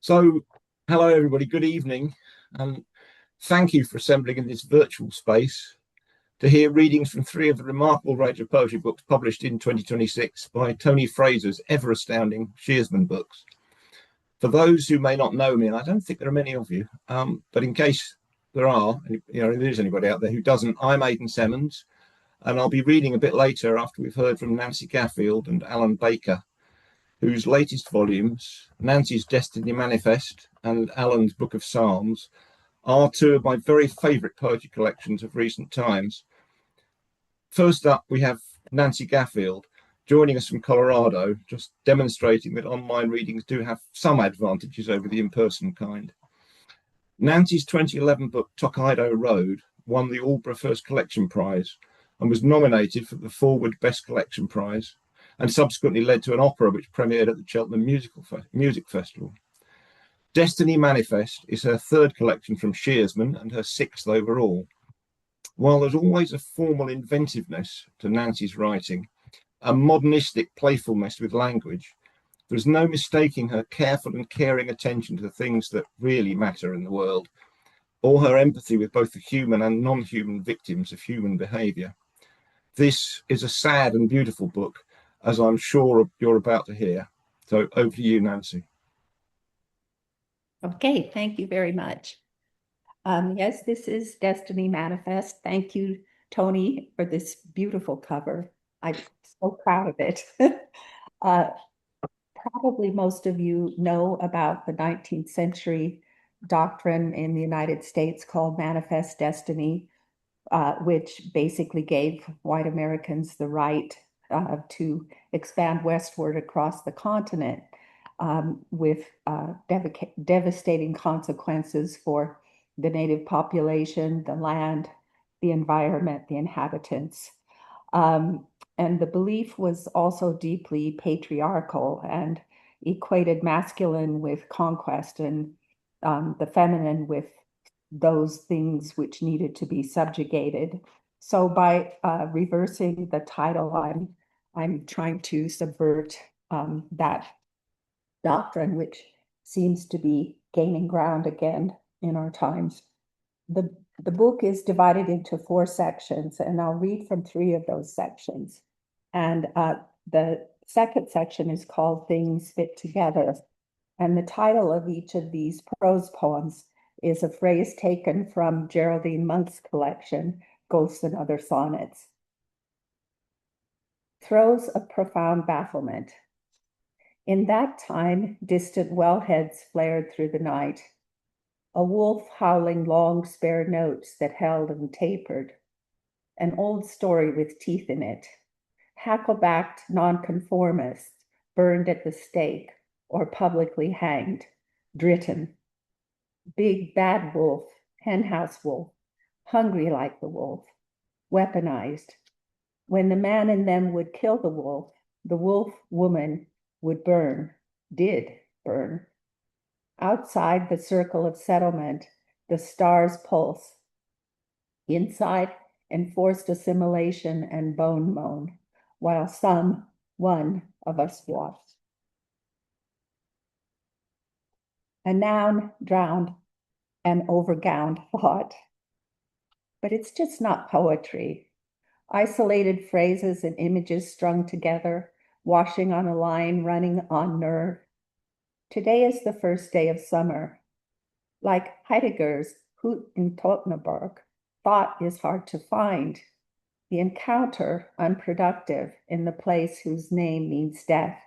So, hello everybody, good evening, and thank you for assembling in this virtual space to hear readings from three of the remarkable range of poetry books published in 2026 by Tony Fraser's ever astounding Shearsman Books. For those who may not know me, and I don't think there are many of you, but in case there are, if there is anybody out there who doesn't, I'm Aidan Semmens, and I'll be reading a bit later after we've heard from Nancy Gaffield and Alan Baker, whose latest volumes, Nancy's Destiny Manifest and Alan's Book of Psalms, are two of my very favourite poetry collections of recent times. First up, we have Nancy Gaffield joining us from Colorado, just demonstrating that online readings do have some advantages over the in-person kind. Nancy's 2011 book, Tokaido Road, won the Aldborough First Collection Prize and was nominated for the Forward Best Collection Prize, and subsequently led to an opera which premiered at the Cheltenham Music Festival. Destiny Manifest is her third collection from Shearsman and her sixth overall. While there's always a formal inventiveness to Nancy's writing, a modernistic playfulness with language, there's no mistaking her careful and caring attention to the things that really matter in the world, or her empathy with both the human and non-human victims of human behaviour. This is a sad and beautiful book, as I'm sure you're about to hear. So over to you, Nancy. Okay, thank you very much. Yes, this is Destiny Manifest. Thank you, Tony, for this beautiful cover. I'm so proud of it. Probably most of you know about the 19th century doctrine in the United States called Manifest Destiny, which basically gave white Americans the right to expand westward across the continent with devastating consequences for the native population, the land, the environment, the inhabitants. And the belief was also deeply patriarchal and equated masculine with conquest and the feminine with those things which needed to be subjugated. So by reversing the title, I'm trying to subvert that doctrine, which seems to be gaining ground again in our times. The book is divided into 4 sections, and I'll read from 3 of those sections. And the second section is called Things Fit Together. And the title of each of these prose poems is a phrase taken from Geraldine Monk's collection, Ghosts and Other Sonnets. Throes of profound bafflement. In that time, distant wellheads flared through the night. A wolf howling long spare notes that held and tapered. An old story with teeth in it. Hacklebacked nonconformists burned at the stake or publicly hanged. Dritten. Big bad wolf, henhouse wolf, hungry like the wolf, weaponized. When the man in them would kill the wolf woman would burn, did burn. Outside the circle of settlement, the stars pulse. Inside, enforced assimilation and bone moan, while one of us watched. A noun drowned an overgowned thought. But it's just not poetry. Isolated phrases and images strung together, washing on a line, running on nerve. Today is the first day of summer. Like Heidegger's Hut in Totneberg, thought is hard to find. The encounter unproductive in the place whose name means death.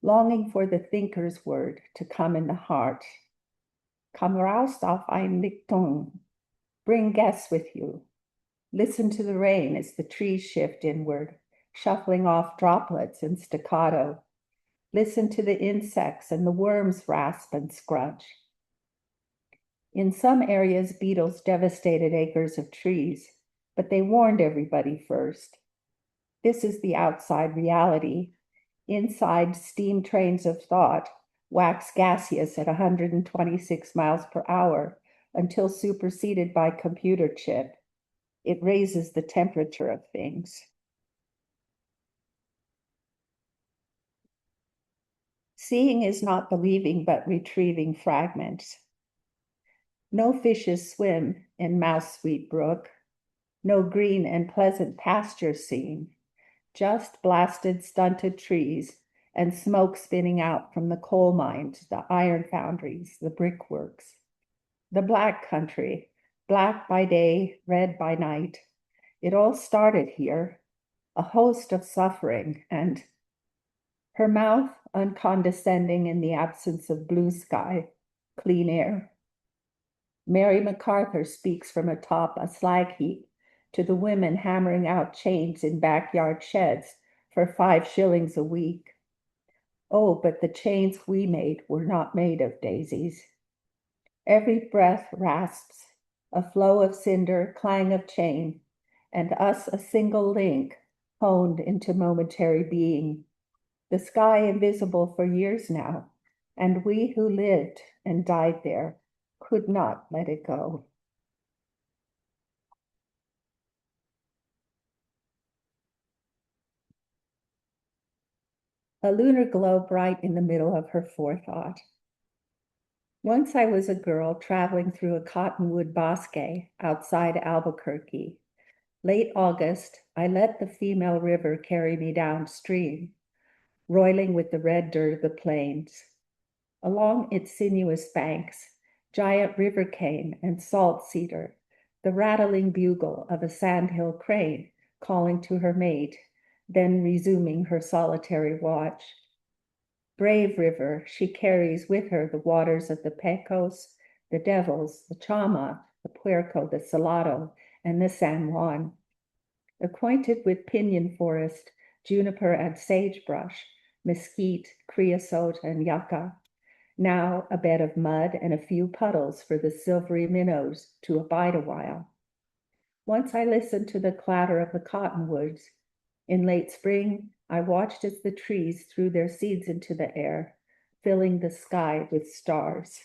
Longing for the thinker's word to come in the heart. Komm raus auf ein Lichtung. Bring guests with you. Listen to the rain as the trees shift inward, shuffling off droplets in staccato. Listen to the insects and the worms rasp and scrunch. In some areas, beetles devastated acres of trees, but they warned everybody first. This is the outside reality. Inside, steam trains of thought wax gaseous at 126 miles per hour until superseded by computer chip. It raises the temperature of things. Seeing is not believing, but retrieving fragments. No fishes swim in Mouse Sweet Brook, no green and pleasant pasture seen, just blasted, stunted trees and smoke spinning out from the coal mines, the iron foundries, the brickworks. The Black Country, black by day, red by night. It all started here, a host of suffering, and her mouth uncondescending in the absence of blue sky, clean air. Mary MacArthur speaks from atop a slag heap to the women hammering out chains in backyard sheds for 5 shillings a week. Oh, but the chains we made were not made of daisies. Every breath rasps, a flow of cinder, clang of chain, and us a single link honed into momentary being. The sky invisible for years now, and we who lived and died there could not let it go. A lunar globe right in the middle of her forethought. Once I was a girl traveling through a cottonwood bosque outside Albuquerque. Late August, I let the female river carry me downstream, roiling with the red dirt of the plains. Along its sinuous banks, giant river cane and salt cedar, the rattling bugle of a sandhill crane calling to her mate, then resuming her solitary watch. Brave river, she carries with her the waters of the Pecos, the Devils, the Chama, the Puerco, the Salado, and the San Juan. Acquainted with pinyon forest, juniper and sagebrush, mesquite, creosote, and yucca. Now a bed of mud and a few puddles for the silvery minnows to abide a while. Once I listened to the clatter of the cottonwoods. In late spring, I watched as the trees threw their seeds into the air, filling the sky with stars.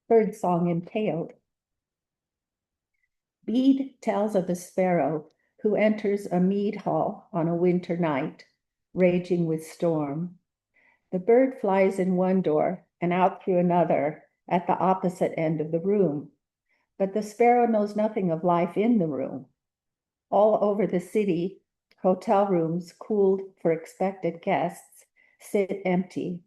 Birdsong Impaled. Bede tells of a sparrow who enters a mead hall on a winter night, raging with storm. The bird flies in one door and out through another at the opposite end of the room. But the sparrow knows nothing of life in the room. All over the city, hotel rooms cooled for expected guests sit empty.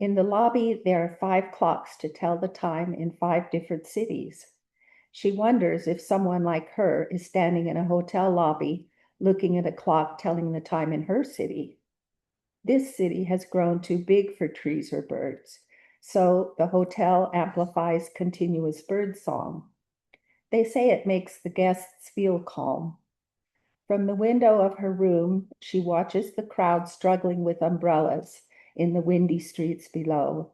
In the lobby, there are 5 clocks to tell the time in 5 different cities. She wonders if someone like her is standing in a hotel lobby looking at a clock telling the time in her city. This city has grown too big for trees or birds, so the hotel amplifies continuous bird song. They say it makes the guests feel calm. From the window of her room, she watches the crowd struggling with umbrellas in the windy streets below.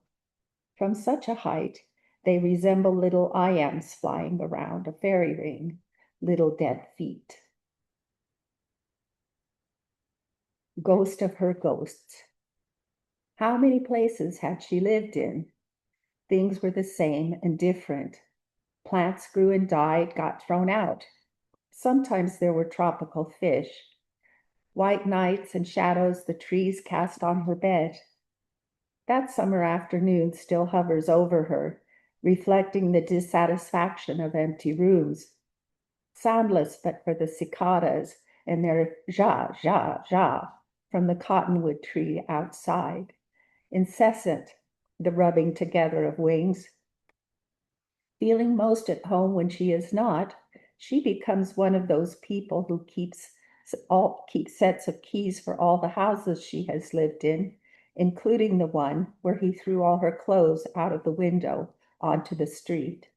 From such a height, they resemble little iams flying around a fairy ring, little dead feet. Ghost of her ghosts. How many places had she lived in? Things were the same and different. Plants grew and died, got thrown out. Sometimes there were tropical fish. White nights and shadows the trees cast on her bed. That summer afternoon still hovers over her, reflecting the dissatisfaction of empty rooms. Soundless but for the cicadas and their ja, ja, ja from the cottonwood tree outside. Incessant, the rubbing together of wings. Feeling most at home when she is not, she becomes one of those people who keeps sets of keys for all the houses she has lived in, including the one where he threw all her clothes out of the window onto the street.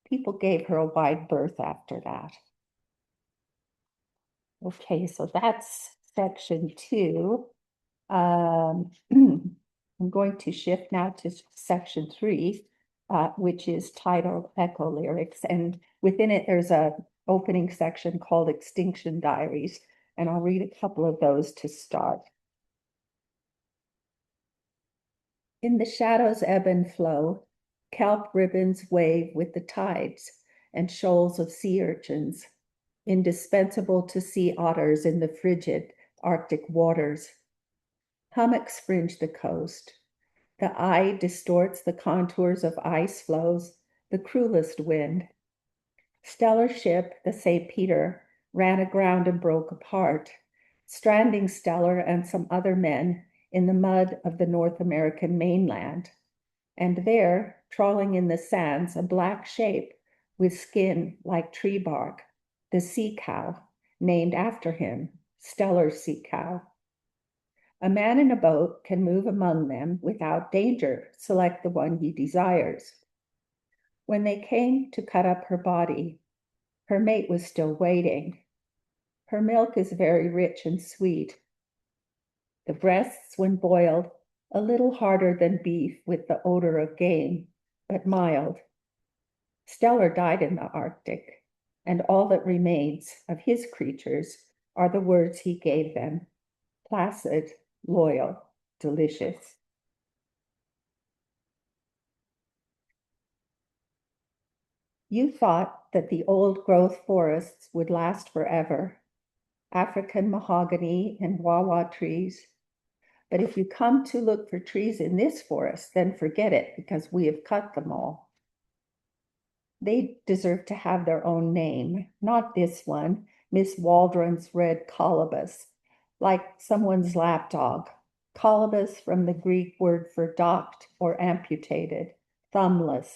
People gave her a wide berth after that. Okay, so that's section 2. I'm going to shift now to section 3, which is titled Echo Lyrics. And within it, there's a opening section called Extinction Diaries. And I'll read a couple of those to start. In the shadows ebb and flow, kelp ribbons wave with the tides and shoals of sea urchins. indispensable to sea otters in the frigid Arctic waters. Hummocks fringe the coast. The eye distorts the contours of ice floes, the cruelest wind. Stellar ship, the St. Peter, ran aground and broke apart, stranding Stellar and some other men in the mud of the North American mainland. And there, trawling in the sands, a black shape with skin like tree bark, the sea cow, named after him, Stellar sea cow. A man in a boat can move among them without danger, select the one he desires. When they came to cut up her body, her mate was still waiting. Her milk is very rich and sweet. The breasts, when boiled, a little harder than beef with the odor of game, but mild. Stellar died in the Arctic, and all that remains of his creatures are the words he gave them: placid, loyal, delicious. You thought that the old growth forests would last forever, African mahogany and wawa trees. But if you come to look for trees in this forest, then forget it, because we have cut them all. They deserve to have their own name, not this one, Miss Waldron's red colobus, like someone's lapdog. Colobus from the Greek word for docked or amputated, thumbless.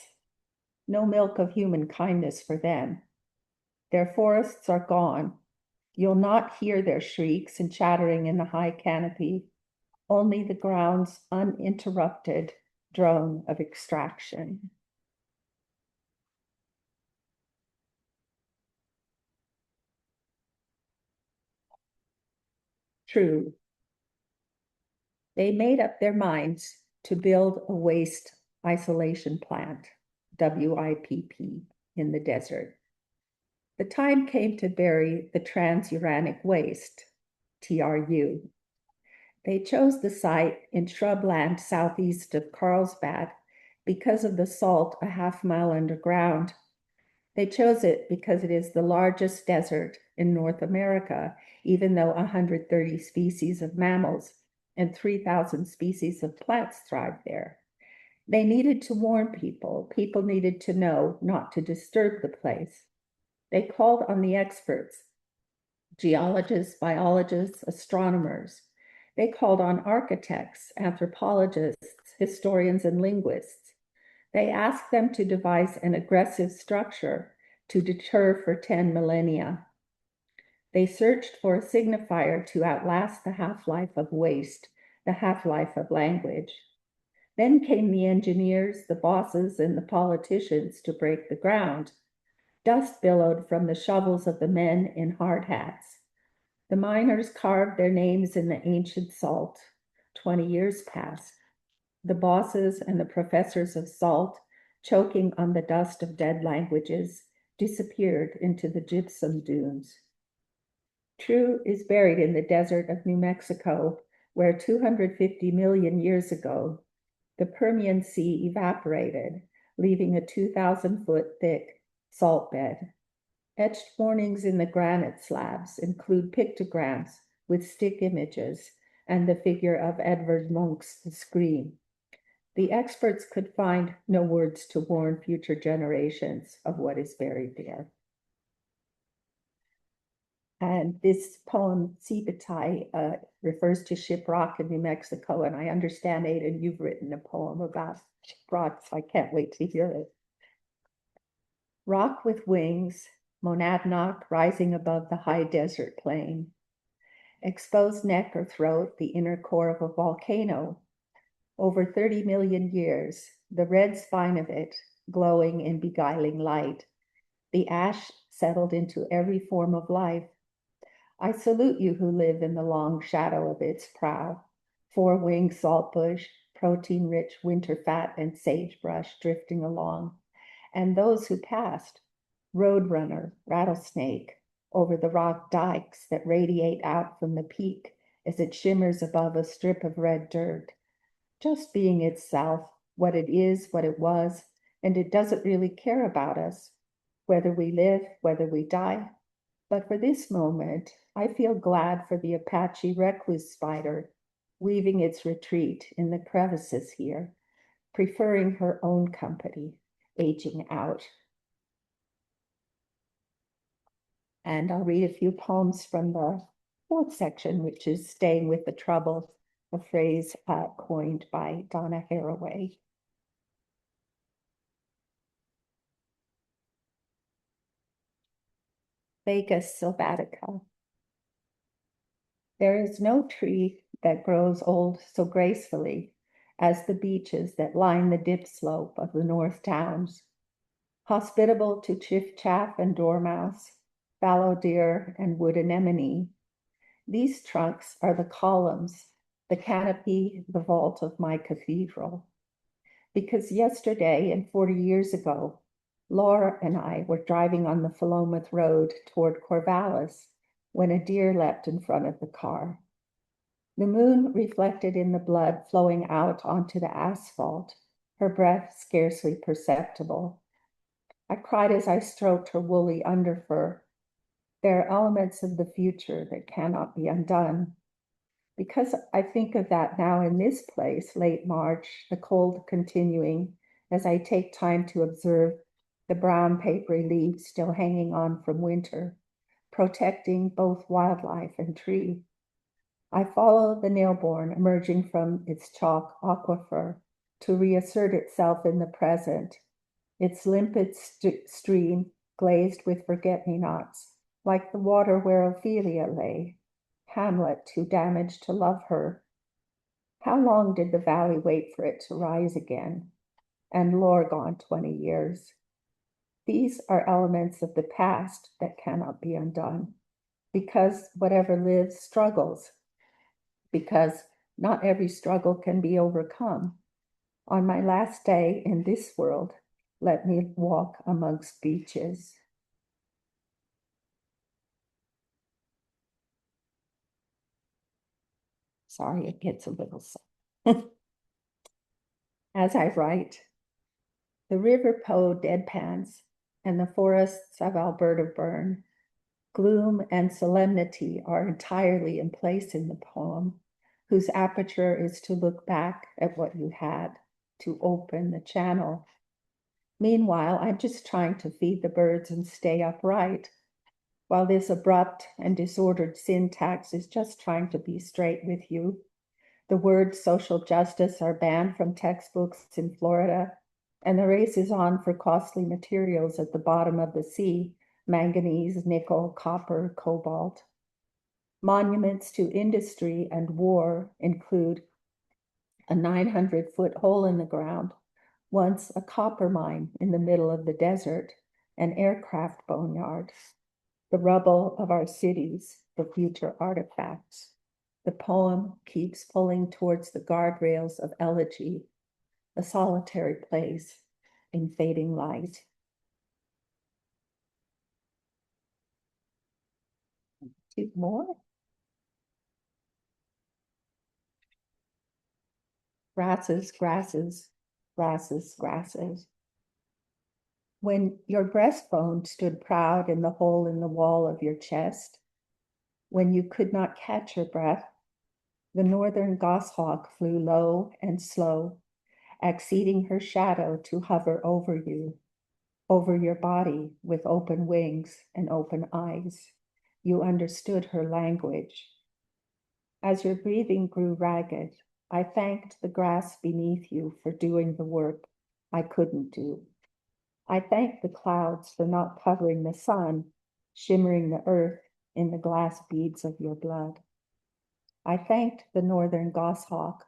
No milk of human kindness for them. Their forests are gone. You'll not hear their shrieks and chattering in the high canopy, only the ground's uninterrupted drone of extraction. True. They made up their minds to build a waste isolation plant, WIPP, in the desert. The time came to bury the transuranic waste, TRU. They chose the site in shrubland southeast of Carlsbad because of the salt a half-mile underground. They chose it because it is the largest desert in North America, even though 130 species of mammals and 3,000 species of plants thrive there. They needed to warn people. People needed to know not to disturb the place. They called on the experts, geologists, biologists, astronomers. They called on architects, anthropologists, historians, and linguists. They asked them to devise an aggressive structure to deter for 10 millennia. They searched for a signifier to outlast the half-life of waste, the half-life of language. Then came the engineers, the bosses, and the politicians to break the ground. Dust billowed from the shovels of the men in hard hats. The miners carved their names in the ancient salt. 20 years passed. The bosses and the professors of salt, choking on the dust of dead languages, disappeared into the gypsum dunes. True is buried in the desert of New Mexico, where 250 million years ago, the Permian Sea evaporated, leaving a 2,000-foot thick salt bed. Etched warnings in the granite slabs include pictograms with stick images and the figure of Edvard Munch's The Scream. The experts could find no words to warn future generations of what is buried there. And this poem, Sibatai, refers to Shiprock in New Mexico, and I understand, Aidan, you've written a poem about Shiprock, so I can't wait to hear it. Rock with wings, monadnock rising above the high desert plain. Exposed neck or throat, the inner core of a volcano. Over 30 million years, the red spine of it glowing in beguiling light. The ash settled into every form of life. I salute you who live in the long shadow of its prow. Four-winged saltbush, protein-rich winter fat, and sagebrush drifting along. And those who passed, roadrunner, rattlesnake, over the rock dikes that radiate out from the peak as it shimmers above a strip of red dirt. Just being itself, what it is, what it was, and it doesn't really care about us, whether we live, whether we die. But for this moment, I feel glad for the Apache recluse spider, weaving its retreat in the crevices here, preferring her own company, aging out. And I'll read a few poems from the fourth section, which is Staying with the Trouble, a phrase coined by Donna Haraway. Baker sylvatica. There is no tree that grows old so gracefully as the beeches that line the dip slope of the North Downs, hospitable to chiff-chaff and dormouse, fallow deer and wood anemone. These trunks are the columns, the canopy, the vault of my cathedral. Because yesterday and 40 years ago, Laura and I were driving on the Philomath Road toward Corvallis when a deer leapt in front of the car. The moon reflected in the blood flowing out onto the asphalt, her breath scarcely perceptible. I cried as I stroked her woolly underfur. There are elements of the future that cannot be undone. Because I think of that now in this place, late March, the cold continuing, as I take time to observe the brown papery leaves still hanging on from winter, protecting both wildlife and tree. I follow the Nailbourne emerging from its chalk aquifer to reassert itself in the present, its limpid stream glazed with forget-me-nots, like the water where Ophelia lay, Hamlet too damaged to love her. How long did the valley wait for it to rise again? And lore gone 20 years. These are elements of the past that cannot be undone, because whatever lives struggles, because not every struggle can be overcome. On my last day in this world, let me walk amongst beeches. Sorry, it gets a little sad. As I write, the River Po deadpans and the forests of Alberta burn. Gloom and solemnity are entirely in place in the poem, whose aperture is to look back at what you had, to open the channel. Meanwhile, I'm just trying to feed the birds and stay upright, while this abrupt and disordered syntax is just trying to be straight with you. The words social justice are banned from textbooks in Florida, and the race is on for costly materials at the bottom of the sea, manganese, nickel, copper, cobalt. Monuments to industry and war include a 900-foot hole in the ground, once a copper mine in the middle of the desert, an aircraft boneyard, the rubble of our cities, the future artifacts. The poem keeps pulling towards the guardrails of elegy, a solitary place in fading light. Two more. Grasses, grasses, grasses, grasses. When your breastbone stood proud in the hole in the wall of your chest, when you could not catch your breath, the northern goshawk flew low and slow, acceding her shadow to hover over you, over your body with open wings and open eyes. You understood her language. As your breathing grew ragged, I thanked the grass beneath you for doing the work I couldn't do. I thanked the clouds for not covering the sun, shimmering the earth in the glass beads of your blood. I thanked the northern goshawk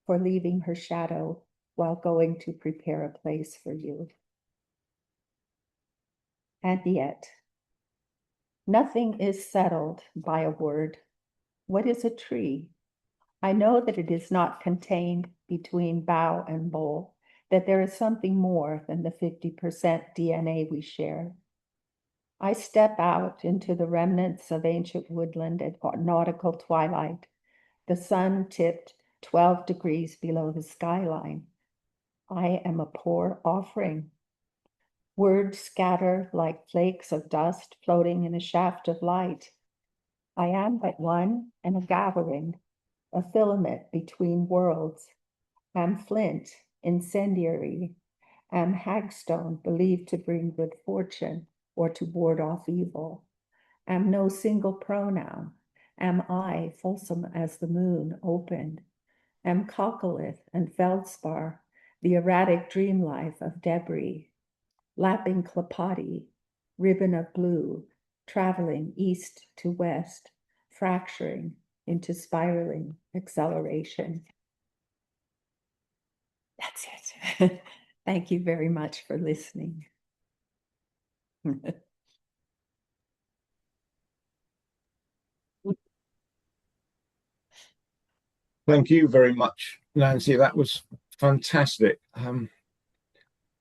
for leaving her shadow while going to prepare a place for you. And yet, nothing is settled by a word. What is a tree? I know that it is not contained between bough and bole, that there is something more than the 50% DNA we share. I step out into the remnants of ancient woodland at nautical twilight, the sun tipped 12 degrees below the skyline. I am a poor offering. Words scatter like flakes of dust floating in a shaft of light. I am but one and a gathering, a filament between worlds. Am flint, incendiary. Am hagstone, believed to bring good fortune or to ward off evil. Am no single pronoun. Am I, fulsome as the moon, opened. Am coccolith and feldspar, the erratic dream life of debris. Lapping clapati, ribbon of blue, traveling east to west, fracturing into spiraling acceleration. That's it. Thank you very much for listening. Thank you very much, Nancy. That was fantastic.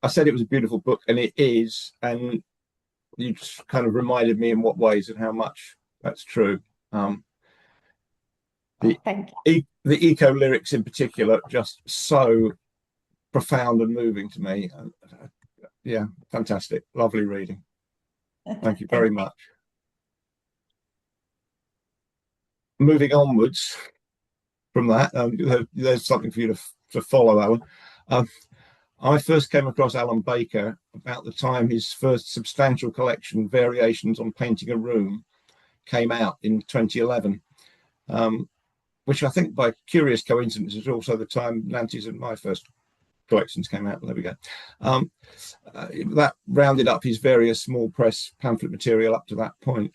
I said it was a beautiful book, and it is. And you just kind of reminded me in what ways and how much that's true. Thank you. The eco lyrics in particular, just so profound and moving to me. Yeah, fantastic. Lovely reading. Thank you very much. Moving onwards from that, there's something for you to follow, Alan. I first came across Alan Baker about the time his first substantial collection, Variations on Painting a Room, came out in 2011, which I think by curious coincidence is also the time Nancy's and my first collections came out. There we go. That rounded up his various small press pamphlet material up to that point.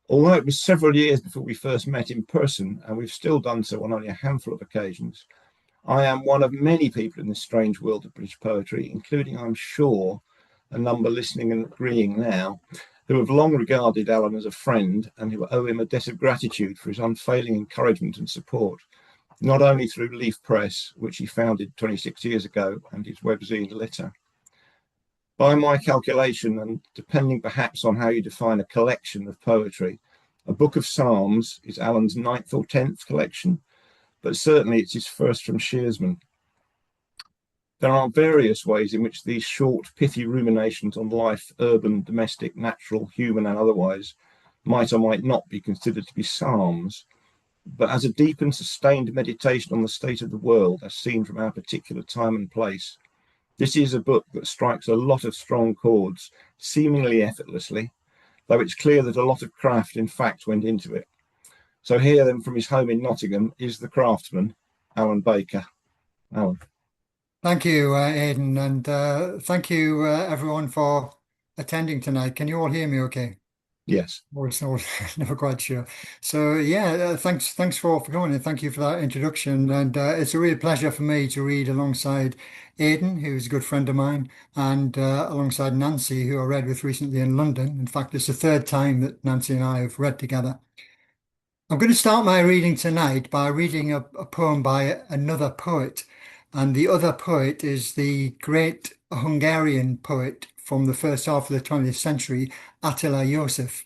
Although it was several years before we first met in person, and we've still done so on only a handful of occasions, I am one of many people in this strange world of British poetry, including, I'm sure, a number listening and agreeing now, who have long regarded Alan as a friend and who owe him a debt of gratitude for his unfailing encouragement and support, not only through Leaf Press, which he founded 26 years ago, and his webzine Litter. By my calculation, and depending perhaps on how you define a collection of poetry, a book of Psalms is Alan's 9th or 10th collection, but certainly it's his first from Shearsman. There are various ways in which these short, pithy ruminations on life, urban, domestic, natural, human, and otherwise, might or might not be considered to be psalms, but as a deep and sustained meditation on the state of the world as seen from our particular time and place, this is a book that strikes a lot of strong chords, seemingly effortlessly, though it's clear that a lot of craft in fact went into it. So here then, from his home in Nottingham, is the craftsman, Alan Baker. Alan. Thank you, Aidan, and thank you, everyone, for attending tonight. Can you all hear me okay? Yes. Or it's not, never quite sure. So yeah, thanks for coming, and thank you for that introduction. And it's a real pleasure for me to read alongside Aidan, who's a good friend of mine, and alongside Nancy, who I read with recently in London. In fact, it's the third time that Nancy and I have read together. I'm going to start my reading tonight by reading a poem by another poet. And the other poet is the great Hungarian poet from the first half of the 20th century, Attila József.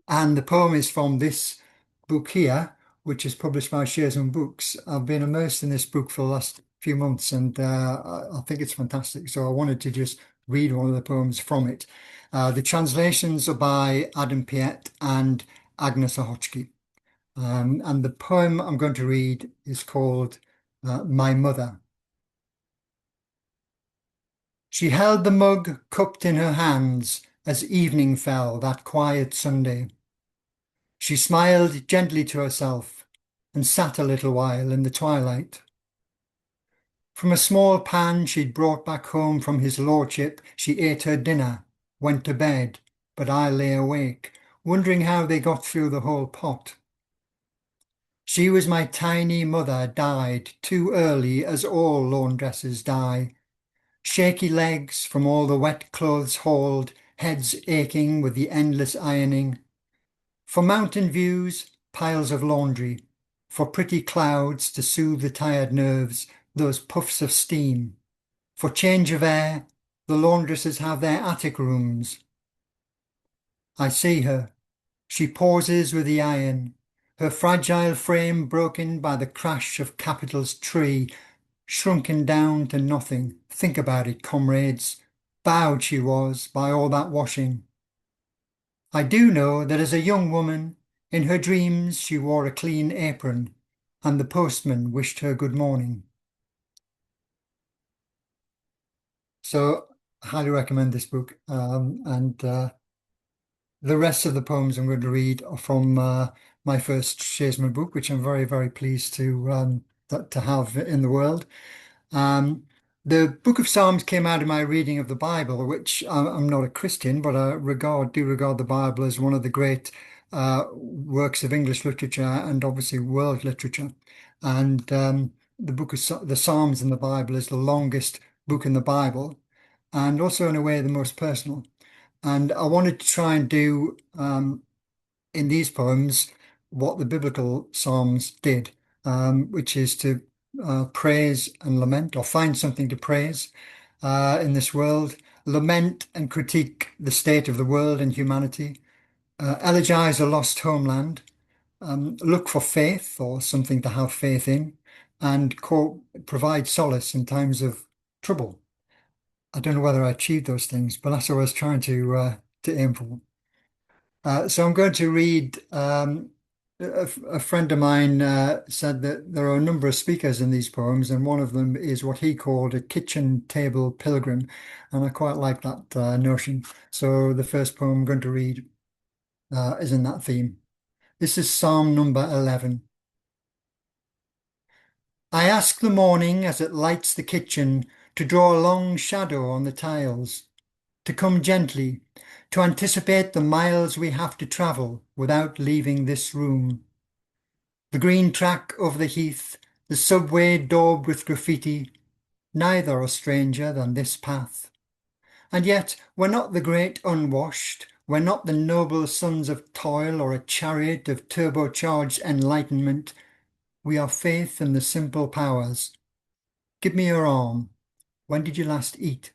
And the poem is from this book here, which is published by Shearsman Books. I've been immersed in this book for the last few months, and I think it's fantastic. So I wanted to just read one of the poems from it. The translations are by Adam Piet and Agnes Ohoczky. And the poem I'm going to read is called My Mother. She held the mug cupped in her hands as evening fell that quiet Sunday. She smiled gently to herself and sat a little while in the twilight. From a small pan she'd brought back home from his lordship, she ate her dinner, went to bed, but I lay awake, wondering how they got through the whole pot. She was my tiny mother, died too early, as all laundresses die. Shaky legs from all the wet clothes hauled, heads aching with the endless ironing. For mountain views, piles of laundry. For pretty clouds to soothe the tired nerves, those puffs of steam. For change of air, the laundresses have their attic rooms. I see her. She pauses with the iron, her fragile frame broken by the crash of capital's tree, shrunken down to nothing. Think about it, comrades. bowed she was by all that washing. I do know that as a young woman, in her dreams she wore a clean apron, and the postman wished her good morning. So I highly recommend this book. And the rest of the poems I'm going to read are from my first Shearsman book, which I'm very, very pleased to have in the world. The Book of Psalms came out of my reading of the Bible, which I'm not a Christian, but I do regard the Bible as one of the great works of English literature and obviously world literature. And the Psalms in the Bible is the longest book in the Bible, and also in a way the most personal. And I wanted to try and do in these poems what the biblical Psalms did, which is to praise and lament, or find something to praise in this world, lament and critique the state of the world and humanity, elegize a lost homeland, look for faith or something to have faith in, and provide solace in times of trouble. I don't know whether I achieved those things, but that's what I was trying to aim for. So I'm going to read. A friend of mine said that there are a number of speakers in these poems, and one of them is what he called a kitchen table pilgrim, and I quite like that notion. So the first poem I'm going to read is in that theme. This is Psalm number 11. I ask the morning as it lights the kitchen to draw a long shadow on the tiles, to come gently, to anticipate the miles we have to travel without leaving this room. The green track over the heath, the subway daubed with graffiti, neither are stranger than this path. And yet we're not the great unwashed, we're not the noble sons of toil or a chariot of turbocharged enlightenment. We are faith in the simple powers. Give me your arm. When did you last eat?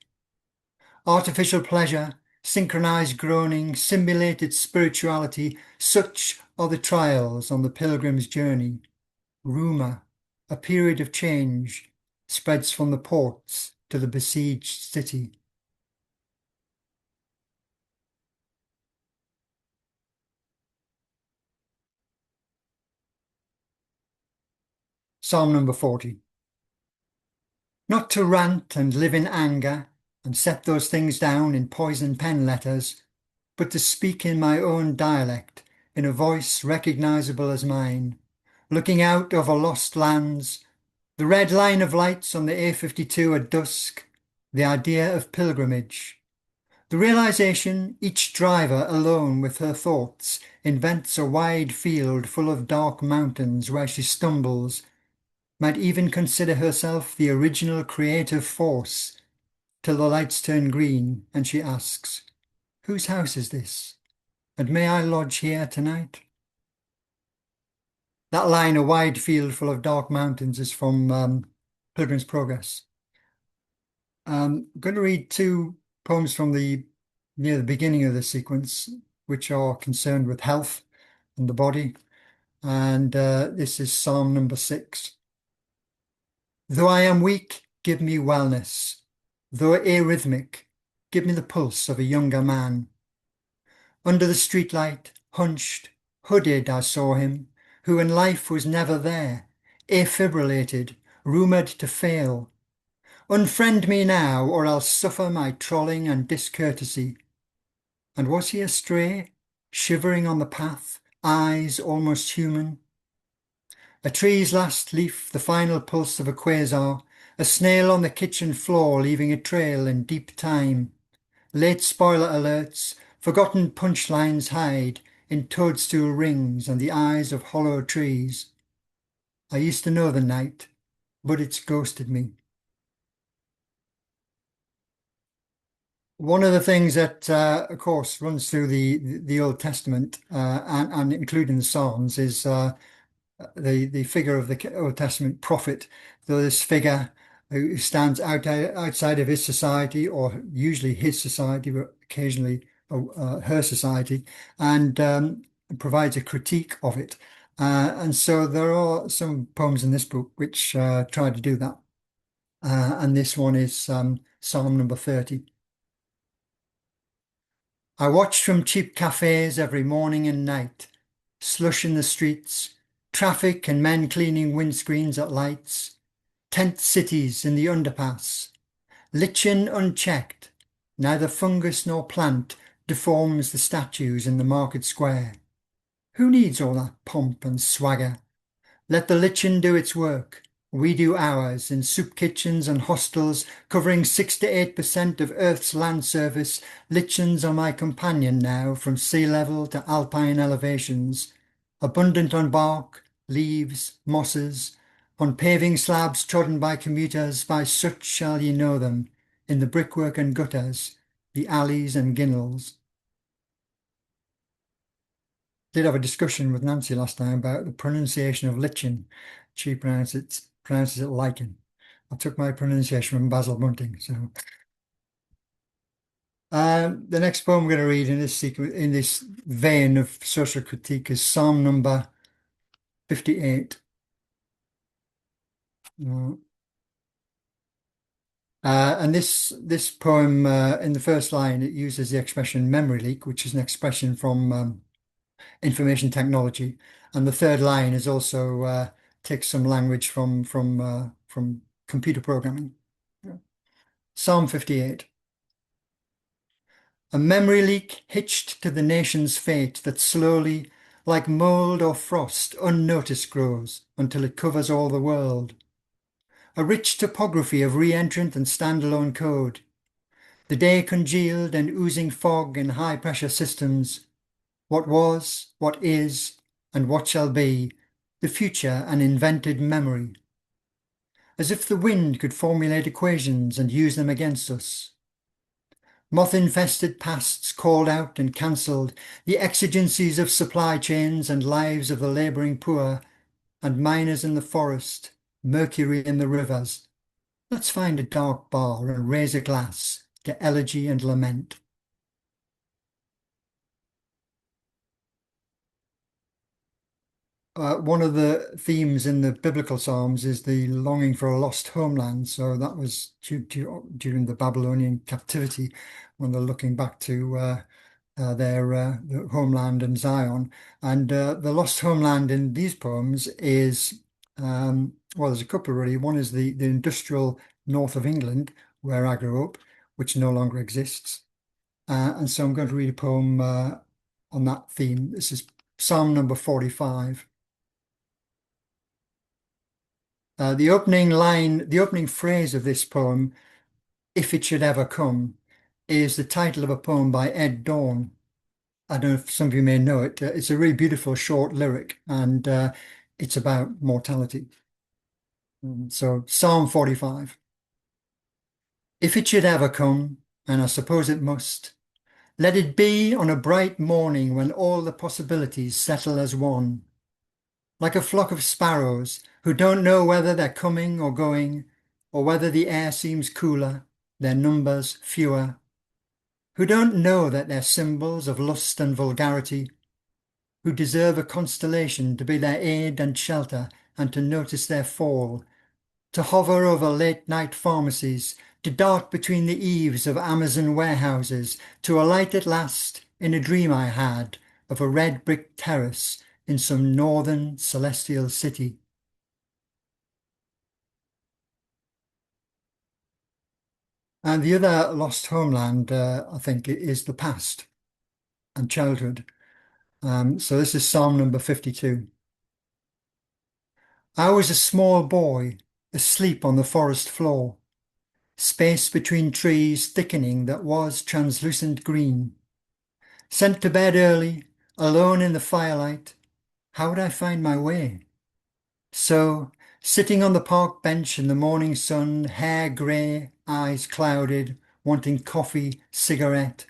Artificial pleasure, synchronized groaning, simulated spirituality, such are the trials on the pilgrim's journey. Rumour, a period of change, spreads from the ports to the besieged city. Psalm number 40. Not to rant and live in anger and set those things down in poison pen letters, but to speak in my own dialect, in a voice recognizable as mine, looking out over lost lands, the red line of lights on the A52 at dusk, the idea of pilgrimage, the realization each driver alone with her thoughts invents a wide field full of dark mountains where she stumbles, might even consider herself the original creative force, till the lights turn green and she asks, whose house is this? And may I lodge here tonight? That line, a wide field full of dark mountains, is from Pilgrim's Progress. I'm going to read two poems from near the beginning of the sequence, which are concerned with health and the body. And this is Psalm number 6. Though I am weak, give me wellness. Though arrhythmic, give me the pulse of a younger man. Under the streetlight, hunched, hooded, I saw him, who in life was never there, afibrillated, rumoured to fail. Unfriend me now, or I'll suffer my trolling and discourtesy. And was he astray, shivering on the path, eyes almost human? A tree's last leaf, the final pulse of a quasar, a snail on the kitchen floor leaving a trail in deep time. Late spoiler alerts, forgotten punchlines hide in toadstool rings and the eyes of hollow trees. I used to know the night, but it's ghosted me. One of the things that, of course, runs through the Old Testament and including the Psalms is the figure of the Old Testament prophet, though this figure who stands outside of his society, or usually his society, but occasionally her society, and provides a critique of it. And so there are some poems in this book which try to do that. And this one is Psalm number 30. I watch from cheap cafes every morning and night, slush in the streets, traffic and men cleaning windscreens at lights, tent cities in the underpass, lichen unchecked, neither fungus nor plant deforms the statues in the market square. Who needs all that pomp and swagger? Let the lichen do its work. We do ours in soup kitchens and hostels, covering 6 to 8% of Earth's land surface. Lichens are my companion now, from sea level to alpine elevations, abundant on bark, leaves, mosses, on paving slabs trodden by commuters. By such shall ye know them, in the brickwork and gutters, the alleys and ginnels. Did have a discussion with Nancy last time about the pronunciation of lichen. She pronounces it lichen. I took my pronunciation from Basil Bunting. So, the next poem I'm going to read in this vein of social critique is Psalm number 58. And this poem, in the first line, it uses the expression memory leak, which is an expression from information technology, and the third line is also takes some language from computer programming. Psalm 58. A memory leak hitched to the nation's fate that slowly, like mold or frost, unnoticed grows until it covers all the world. A rich topography of re-entrant and standalone code. The day congealed and oozing fog in high-pressure systems. What was, what is, and what shall be, the future an invented memory. As if the wind could formulate equations and use them against us. Moth-infested pasts called out and cancelled, the exigencies of supply chains and lives of the labouring poor, and miners in the forest, mercury in the rivers. Let's find a dark bar and raise a glass to elegy and lament. One of the themes in the biblical Psalms is the longing for a lost homeland. So that was during the Babylonian captivity, when they're looking back to their homeland and Zion. And the lost homeland in these poems is, well, there's a couple really. One is the industrial north of England, where I grew up, which no longer exists. And so I'm going to read a poem on that theme. This is Psalm number 45. The opening phrase of this poem, "If It Should Ever Come," is the title of a poem by Ed Dawn. I don't know if some of you may know it. It's a really beautiful short lyric, and it's about mortality. So Psalm 45. If it should ever come, and I suppose it must, let it be on a bright morning when all the possibilities settle as one. Like a flock of sparrows who don't know whether they're coming or going, or whether the air seems cooler, their numbers fewer, who don't know that they're symbols of lust and vulgarity, who deserve a constellation to be their aid and shelter and to notice their fall, to hover over late-night pharmacies, to dart between the eaves of Amazon warehouses, to alight at last in a dream I had of a red brick terrace in some northern celestial city. And the other lost homeland, I think, is the past and childhood. So this is Psalm number 52. I was a small boy, asleep on the forest floor, space between trees thickening that was translucent green. Sent to bed early, alone in the firelight, how would I find my way? So, sitting on the park bench in the morning sun, hair grey, eyes clouded, wanting coffee, cigarette.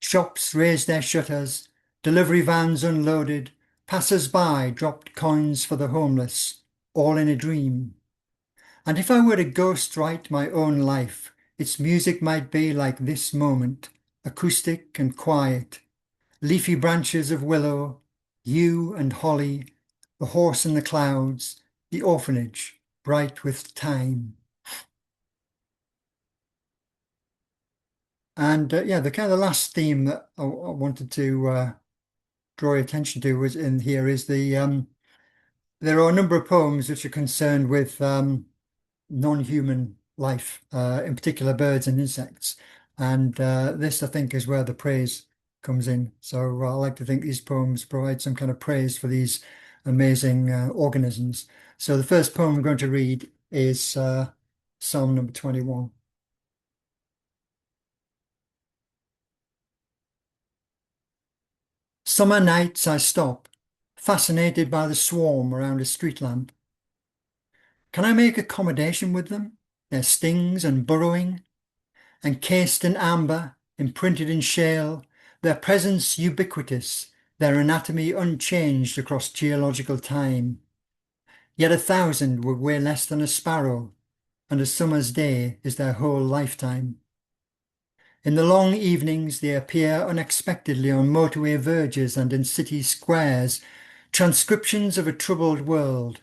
Shops raised their shutters, delivery vans unloaded, passers-by dropped coins for the homeless, all in a dream. And if I were to ghostwrite my own life, its music might be like this moment, acoustic and quiet. Leafy branches of willow, yew and holly, the horse in the clouds, the orphanage, bright with time. And yeah, the kind of last theme that I wanted to draw your attention to was in here is there are a number of poems which are concerned with non-human life, in particular birds and insects. And this, I think, is where the praise comes in. So I like to think these poems provide some kind of praise for these amazing organisms. So the first poem I'm going to read is Psalm number 21. Summer nights I stop, fascinated by the swarm around a street lamp. Can I make accommodation with them? Their stings and burrowing, encased in amber, imprinted in shale, their presence ubiquitous, their anatomy unchanged across geological time. Yet 1,000 would weigh less than a sparrow, and a summer's day is their whole lifetime. In the long evenings they appear unexpectedly on motorway verges and in city squares, transcriptions of a troubled world.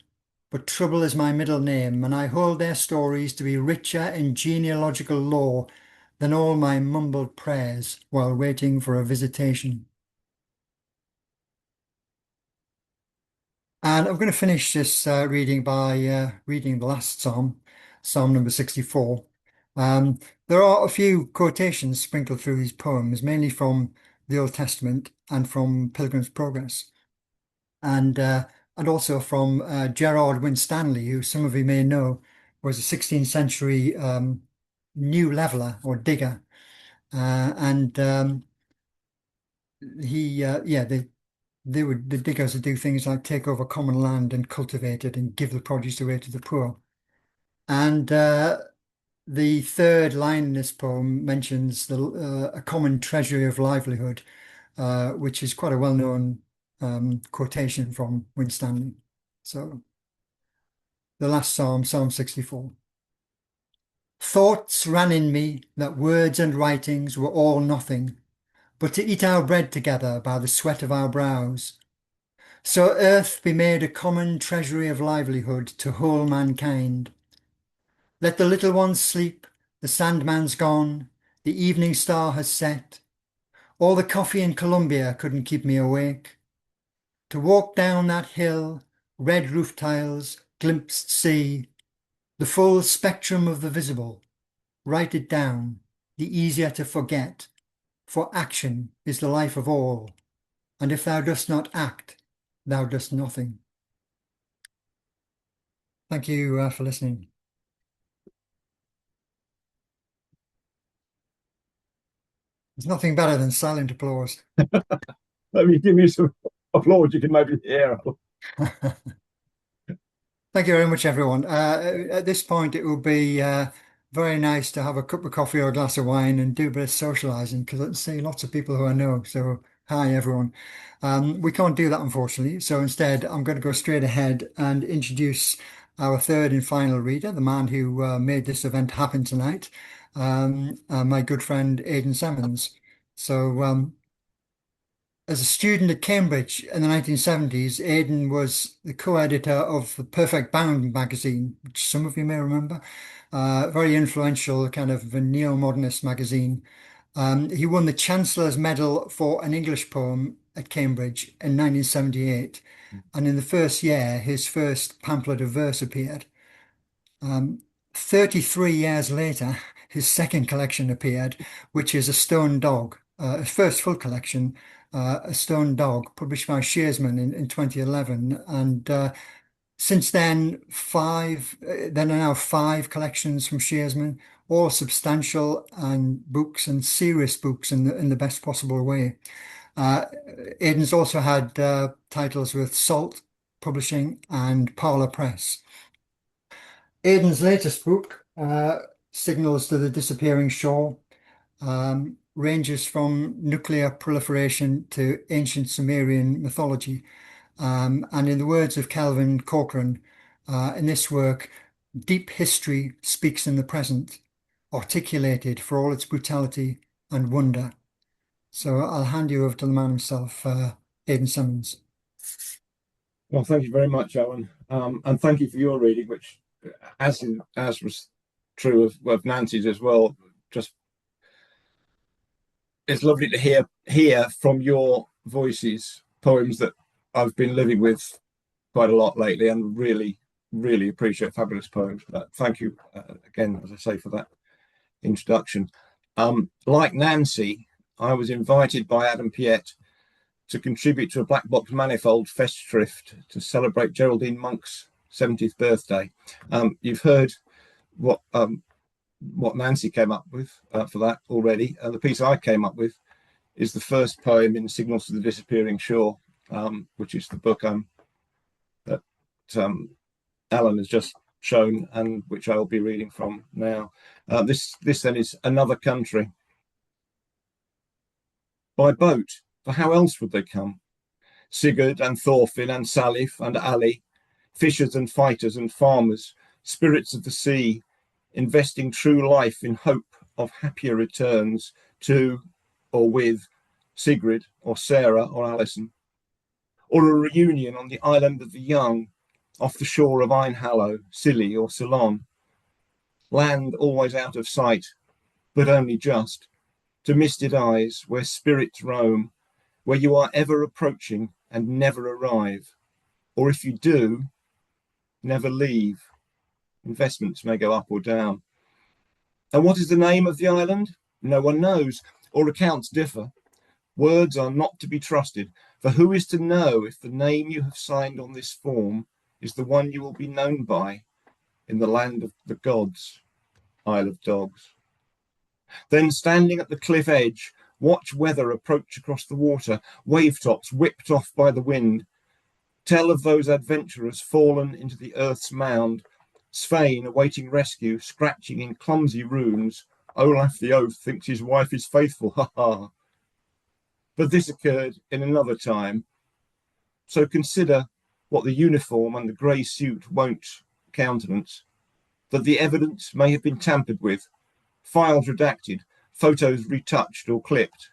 But trouble is my middle name, and I hold their stories to be richer in genealogical lore than all my mumbled prayers while waiting for a visitation. And I'm going to finish this reading by reading the last psalm, Psalm number 64. There are a few quotations sprinkled through these poems, mainly from the Old Testament and from Pilgrim's Progress, and also from Gerard Winstanley, who some of you may know was a 16th century new leveler or digger, and yeah, the diggers would do things like take over common land and cultivate it and give the produce away to the poor. And the third line in this poem mentions a common treasury of livelihood, which is quite a well-known quotation from Winstanley. So the last psalm, Psalm 64. Thoughts ran in me that words and writings were all nothing, but to eat our bread together by the sweat of our brows. So earth be made a common treasury of livelihood to whole mankind. Let the little ones sleep, the sandman's gone, the evening star has set. All the coffee in Colombia couldn't keep me awake. To walk down that hill, red roof tiles, glimpsed sea, the full spectrum of the visible, write it down, the easier to forget, for action is the life of all, and if thou dost not act, thou dost nothing. Thank you for listening. There's nothing better than silent applause. Let me give you some applause you can maybe hear. Thank you very much, everyone. At this point, it will be very nice to have a cup of coffee or a glass of wine and do a bit of socializing because I can see lots of people who I know. So, hi, everyone. We can't do that, unfortunately. So instead, I'm going to go straight ahead and introduce our third and final reader, the man who made this event happen tonight, my good friend, Aidan Semmens. So, as a student at Cambridge in the 1970s, Aidan was the co-editor of the Perfect Bound magazine, which some of you may remember. Very influential, kind of a neo-modernist magazine. He won the Chancellor's Medal for an English poem at Cambridge in 1978. And in the first year, his first pamphlet of verse appeared. 33 years later, his second collection appeared, which is A Stone Dog, his first full collection, A Stone Dog, published by Shearsman in 2011. And since then, there are now 5 collections from Shearsman, all substantial and books and serious books in the best possible way. Aidan's also had titles with Salt Publishing and Parlour Press. Aidan's latest book, Signals to the Disappearing Shore, ranges from nuclear proliferation to ancient Sumerian mythology. And in the words of Kelvin Corcoran, in this work, deep history speaks in the present, articulated for all its brutality and wonder. So I'll hand you over to the man himself, Aidan Semmens. Well, thank you very much, Owen, and thank you for your reading, which, as was true of Nancy's as well, just it's lovely to hear from your voices poems that I've been living with quite a lot lately, and really appreciate fabulous poems. Thank you again, as I say, for that introduction. Like Nancy, I was invited by Adam Piette to contribute to a Black Box Manifold Festschrift to celebrate Geraldine Monk's 70th birthday. You've heard what Nancy came up with for that already. The piece I came up with is the first poem in Signals to the Disappearing Shore, which is the book that Alan has just shown and which I'll be reading from now. This then is Another Country. By boat, for how else would they come? Sigurd and Thorfinn and Salif and Ali, fishers and fighters and farmers, spirits of the sea, investing true life in hope of happier returns to or with Sigrid or Sarah or Alison, or a reunion on the island of the young, off the shore of Einhallow, Scilly or Ceylon. Land always out of sight, but only just, to misted eyes where spirits roam, where you are ever approaching and never arrive, or if you do, never leave. Investments may go up or down. And what is the name of the island? No one knows, or accounts differ. Words are not to be trusted, for who is to know if the name you have signed on this form is the one you will be known by in the land of the gods, Isle of Dogs. Then standing at the cliff edge, watch weather approach across the water, wave tops whipped off by the wind. Tell of those adventurers fallen into the earth's mound, Svein awaiting rescue, scratching in clumsy runes. Olaf the Oath thinks his wife is faithful, ha ha. But this occurred in another time. So consider what the uniform and the grey suit won't countenance, that the evidence may have been tampered with, files redacted, photos retouched or clipped.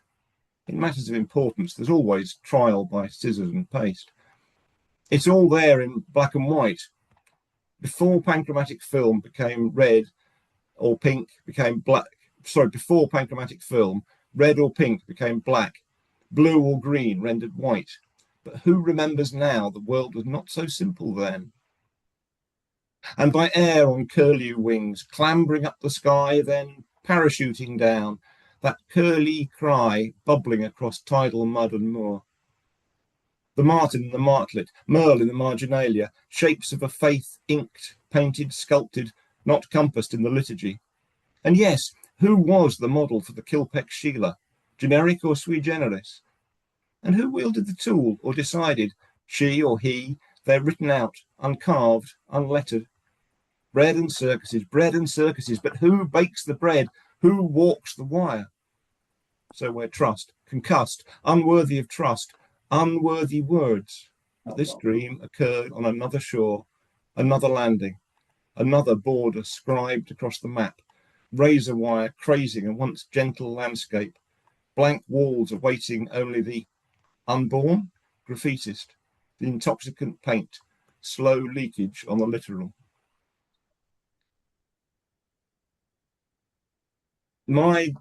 In matters of importance, there's always trial by scissors and paste. It's all there in black and white. Before panchromatic film became red or pink became black, before panchromatic film, red or pink became black, blue or green rendered white. But who remembers now the world was not so simple then? And by air on curlew wings, clambering up the sky, then parachuting down, that curly cry bubbling across tidal mud and moor. The martin and the martlet, merle in the marginalia, shapes of a faith inked, painted, sculpted, not compassed in the liturgy. And yes, who was the model for the Kilpeck Sheila, generic or sui generis? And who wielded the tool or decided, she or he, they're written out, uncarved, unlettered? Bread and circuses, but who bakes the bread? Who walks the wire? So where trust, concussed, unworthy of trust, unworthy words. But this dream occurred on another shore, another landing, another border scribed across the map, razor wire crazing a once gentle landscape, blank walls awaiting only the unborn graffitist, the intoxicant paint, slow leakage on the literal. My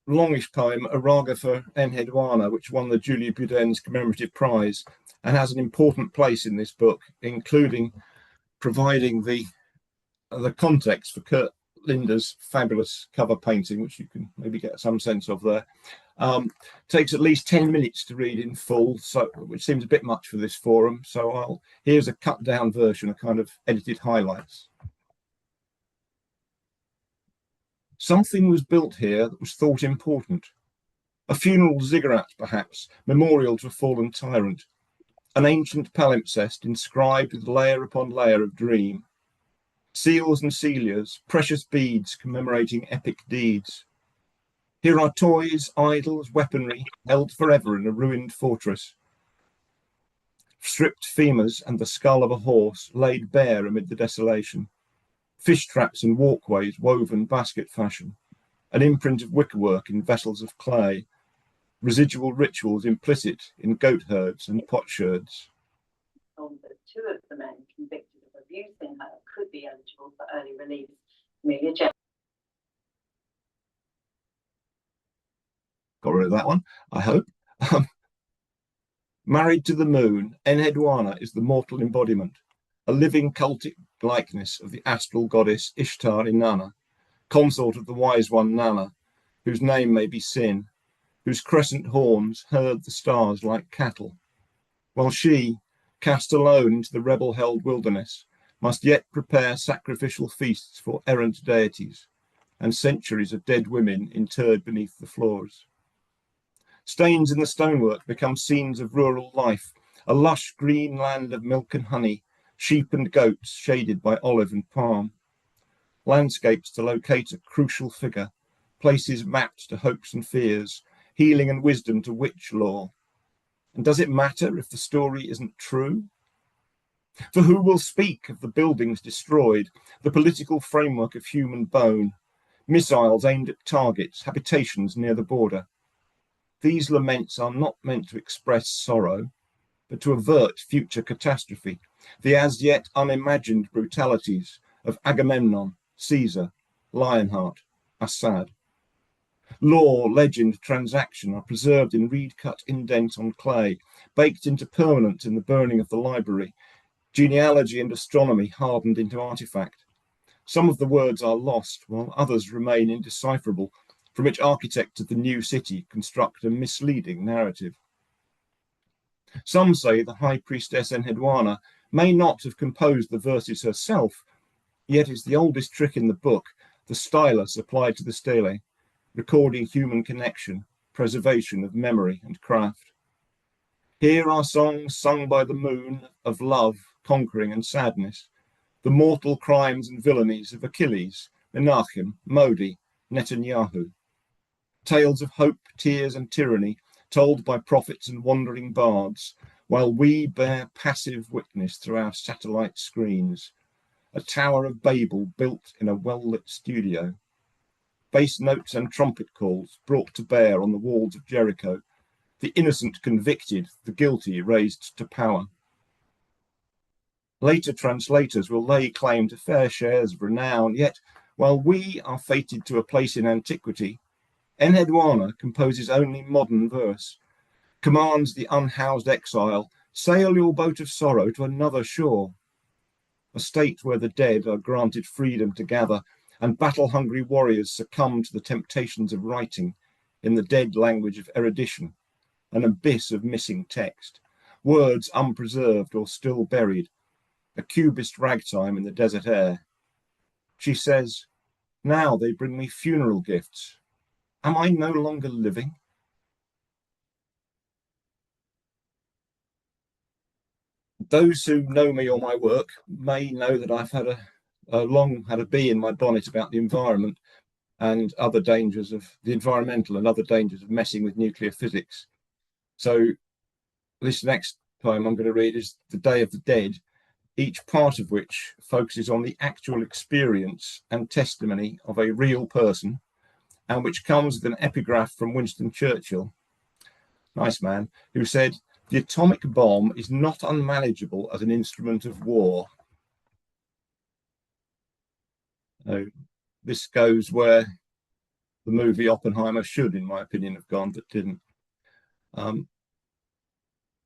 longish poem, A Raga for Enheduanna, which won the Julia Buden's Commemorative Prize and has an important place in this book, including providing the context for Kurt Linder's fabulous cover painting, which you can maybe get some sense of there. Takes at least 10 minutes to read in full, so which seems a bit much for this forum. So here's a cut down version, a kind of edited highlights. Something was built here that was thought important. A funeral ziggurat, perhaps, memorial to a fallen tyrant. An ancient palimpsest inscribed with layer upon layer of dream. Seals and celias, precious beads commemorating epic deeds. Here are toys, idols, weaponry, held forever in a ruined fortress. Stripped femurs and the skull of a horse laid bare amid the desolation. Fish traps and walkways woven basket fashion. An imprint of wickerwork in vessels of clay. Residual rituals implicit in goat herds and potsherds. That two of the men convicted of abusing her could be eligible for early release. Amelia Jones. Got rid wrote that one, I hope. Married to the moon, Enheduanna is the mortal embodiment, a living cultic likeness of the astral goddess Ishtar Inanna, consort of the wise one Nana, whose name may be Sin, whose crescent horns herd the stars like cattle, while she, cast alone into the rebel-held wilderness, must yet prepare sacrificial feasts for errant deities, and centuries of dead women interred beneath the floors. Stains in the stonework become scenes of rural life, a lush green land of milk and honey, sheep and goats shaded by olive and palm. Landscapes to locate a crucial figure, places mapped to hopes and fears, healing and wisdom to witch lore. And does it matter if the story isn't true? For who will speak of the buildings destroyed, the political framework of human bone, missiles aimed at targets, habitations near the border? These laments are not meant to express sorrow, but to avert future catastrophe, the as yet unimagined brutalities of Agamemnon, Caesar, Lionheart, Assad. Law, legend, transaction are preserved in reed-cut indent on clay, baked into permanence in the burning of the library, genealogy and astronomy hardened into artifact. Some of the words are lost, while others remain indecipherable, from which architects of the new city construct a misleading narrative. Some say the high priestess Enheduanna may not have composed the verses herself, yet it's the oldest trick in the book, the stylus applied to the stele, recording human connection, preservation of memory and craft. Here are songs sung by the moon of love, conquering and sadness, the mortal crimes and villainies of Achilles, Menachem, Modi, Netanyahu. Tales of hope, tears and tyranny told by prophets and wandering bards, while we bear passive witness through our satellite screens. A Tower of Babel built in a well-lit studio. Bass notes and trumpet calls brought to bear on the walls of Jericho. The innocent convicted, the guilty raised to power. Later translators will lay claim to fair shares of renown, yet while we are fated to a place in antiquity, Enheduanna composes only modern verse, commands the unhoused exile, sail your boat of sorrow to another shore. A state where the dead are granted freedom to gather, and battle-hungry warriors succumb to the temptations of writing in the dead language of erudition, an abyss of missing text, words unpreserved or still buried, a cubist ragtime in the desert air. She says, now they bring me funeral gifts. Am I no longer living? Those who know me or my work may know that I've had long had a bee in my bonnet about the environment and other dangers of the environmental and other dangers of messing with nuclear physics. So this next poem I'm going to read is The Day of the Dead, each part of which focuses on the actual experience and testimony of a real person, and which comes with an epigraph from Winston Churchill, nice man, who said, the atomic bomb is not unmanageable as an instrument of war. This goes where the movie Oppenheimer should, in my opinion, have gone, but didn't.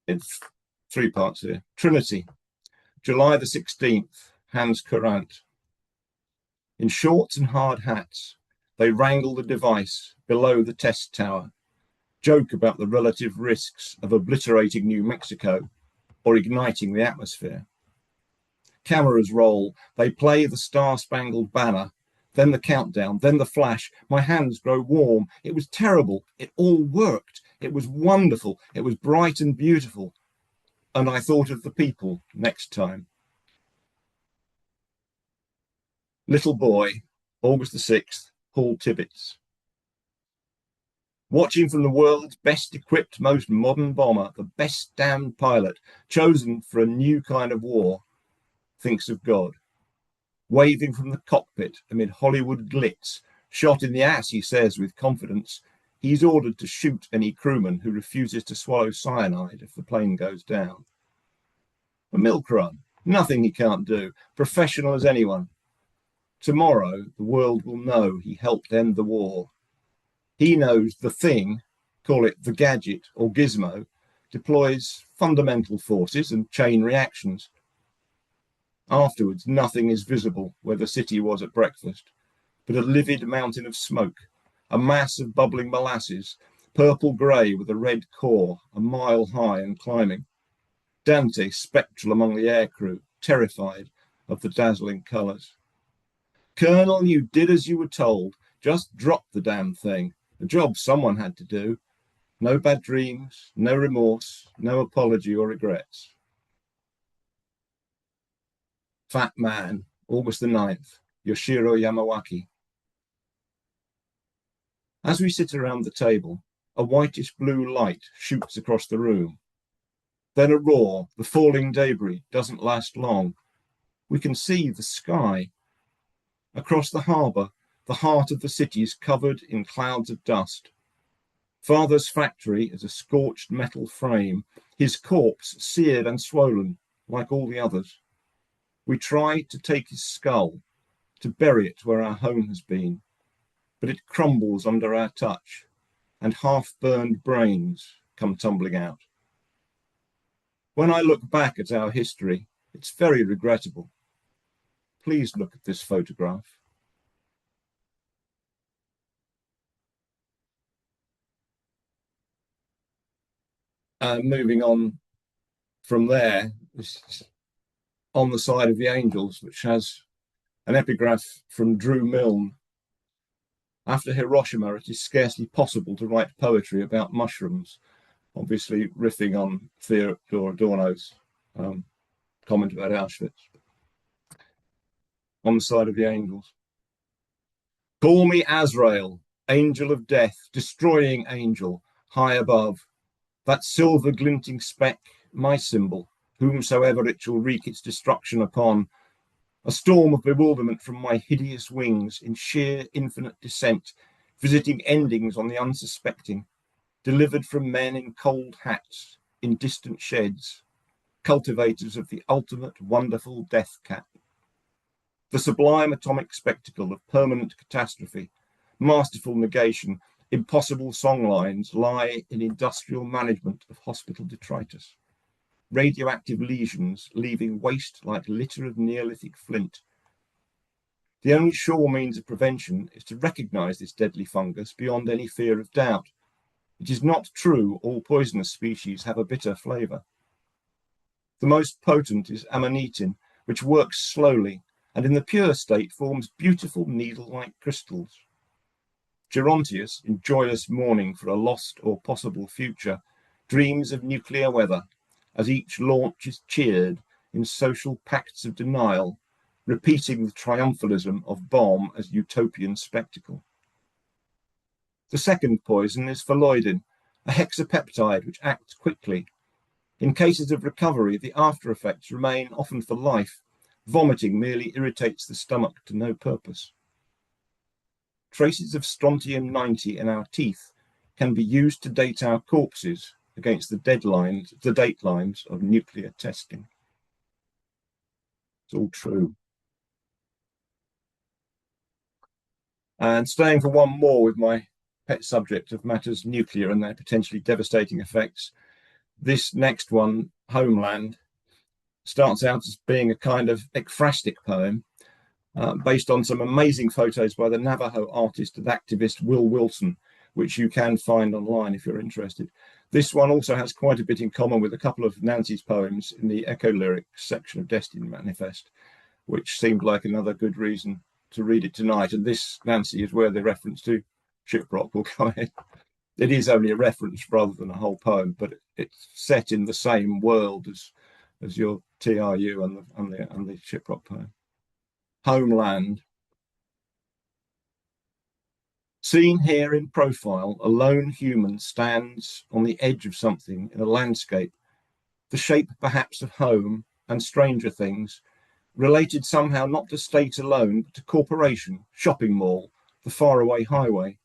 It's three parts here. Trinity, July the 16th, Hans Courant. In shorts and hard hats, they wrangle the device below the test tower, joke about the relative risks of obliterating New Mexico or igniting the atmosphere. Cameras roll, they play the Star-Spangled Banner, then the countdown, then the flash. My hands grow warm. It was terrible. It all worked. It was wonderful. It was bright and beautiful. And I thought of the people next time. Little boy, August the 6th, Paul Tibbets. Watching from the world's best equipped, most modern bomber, the best damned pilot, chosen for a new kind of war, thinks of God. Waving from the cockpit amid Hollywood glitz, shot in the ass, he says with confidence, he's ordered to shoot any crewman who refuses to swallow cyanide if the plane goes down. A milk run, nothing he can't do, professional as anyone. Tomorrow, the world will know he helped end the war. He knows the thing call it the gadget or gizmo, deploys fundamental forces and chain reactions. Afterwards, nothing is visible where the city was at breakfast, but a livid mountain of smoke, a mass of bubbling molasses, purple-grey with a red core, a mile high and climbing. Dante spectral among the aircrew, terrified of the dazzling colours. Colonel, you did as you were told. Just drop the damn thing. A job someone had to do. No bad dreams, no remorse, no apology or regrets. Fat Man, August the 9th, Yoshiro Yamawaki. As we sit around the table, a whitish blue light shoots across the room. Then a roar, the falling debris doesn't last long. We can see the sky. Across the harbour, the heart of the city is covered in clouds of dust. Father's factory is a scorched metal frame, his corpse seared and swollen, like all the others. We try to take his skull, to bury it where our home has been, but it crumbles under our touch, and half-burned brains come tumbling out. When I look back at our history, it's very regrettable. Please look at this photograph. Moving on from there, On the Side of the Angels, which has an epigraph from Drew Milne. After Hiroshima, it is scarcely possible to write poetry about mushrooms, obviously riffing on Theodor Adorno's comment about Auschwitz. On the Side of the Angels. Call me Azrael, angel of death, destroying angel, high above. That silver glinting speck, my symbol, whomsoever it shall wreak its destruction upon. A storm of bewilderment from my hideous wings, in sheer infinite descent, visiting endings on the unsuspecting, delivered from men in cold hats, in distant sheds, cultivators of the ultimate wonderful death cap. The sublime atomic spectacle of permanent catastrophe, masterful negation, impossible songlines lie in industrial management of hospital detritus. Radioactive lesions leaving waste like litter of Neolithic flint. The only sure means of prevention is to recognize this deadly fungus beyond any fear of doubt. It is not true all poisonous species have a bitter flavor. The most potent is amanitin, which works slowly and in the pure state forms beautiful needle-like crystals. Gerontius, in joyous mourning for a lost or possible future, dreams of nuclear weather as each launch is cheered in social pacts of denial, repeating the triumphalism of bomb as utopian spectacle. The second poison is phalloidin, a hexapeptide which acts quickly. In cases of recovery, the after effects remain often for life. Vomiting merely irritates the stomach to no purpose. Traces of strontium-90 in our teeth can be used to date our corpses against the datelines of nuclear testing. It's all true. And staying for one more with my pet subject of matters nuclear and their potentially devastating effects, this next one, Homeland, starts out as being a kind of ekphrastic poem based on some amazing photos by the Navajo artist and activist Will Wilson, which you can find online if you're interested. This one also has quite a bit in common with a couple of Nancy's poems in the Echo Lyrics section of Destiny Manifest, which seemed like another good reason to read it tonight. And this, Nancy, is where the reference to Shiprock will come in. It is only a reference rather than a whole poem, but it's set in the same world as your TRU and the Shiprock poem. Homeland. Seen here in profile, a lone human stands on the edge of something in a landscape, the shape perhaps of home and stranger things, related somehow not to state alone, but to corporation, shopping mall, the faraway highway.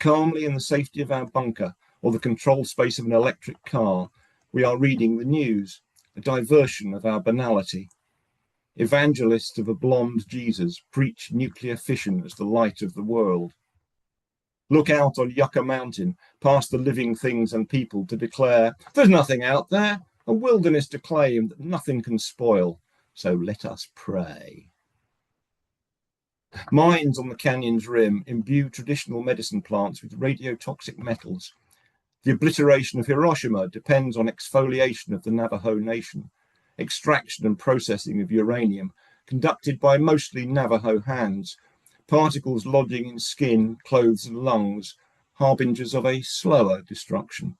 Calmly in the safety of our bunker or the control space of an electric car, we are reading the news, a diversion of our banality. Evangelists of a blonde Jesus preach nuclear fission as the light of the world. Look out on Yucca Mountain, past the living things and people, to declare, there's nothing out there, a wilderness to claim that nothing can spoil, so let us pray. Mines on the canyon's rim imbue traditional medicine plants with radiotoxic metals. The obliteration of Hiroshima depends on exfoliation of the Navajo Nation, extraction and processing of uranium conducted by mostly Navajo hands, particles lodging in skin, clothes and lungs, harbingers of a slower destruction.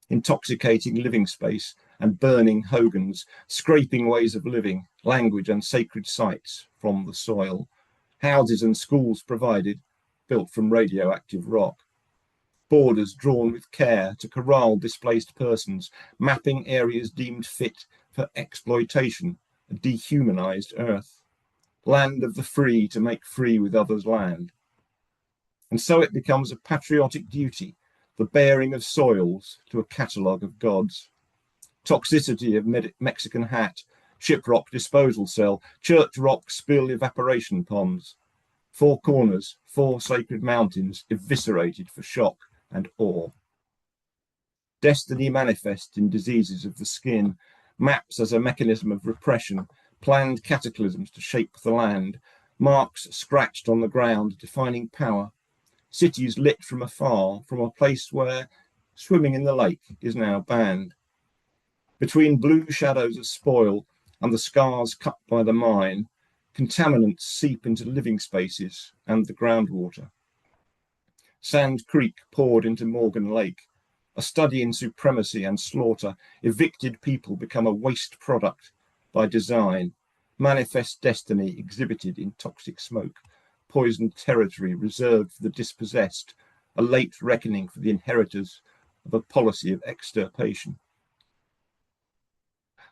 Intoxicating living space and burning hogans, scraping ways of living, language and sacred sites from the soil. Houses and schools provided, built from radioactive rock. Borders drawn with care to corral displaced persons, mapping areas deemed fit for exploitation, a dehumanized earth. Land of the free to make free with others' land. And so it becomes a patriotic duty, the bearing of soils to a catalogue of gods. Toxicity of Mexican hat, shiprock disposal cell, church rock spill evaporation ponds. 4 corners, 4 sacred mountains eviscerated for shock and awe. Destiny manifest in diseases of the skin, maps as a mechanism of repression, planned cataclysms to shape the land, marks scratched on the ground defining power, cities lit from afar from a place where swimming in the lake is now banned. Between blue shadows of spoil and the scars cut by the mine, contaminants seep into living spaces and the groundwater. Sand Creek poured into Morgan Lake, a study in supremacy and slaughter. Evicted people become a waste product by design. Manifest destiny exhibited in toxic smoke. Poisoned territory reserved for the dispossessed. A late reckoning for the inheritors of a policy of extirpation.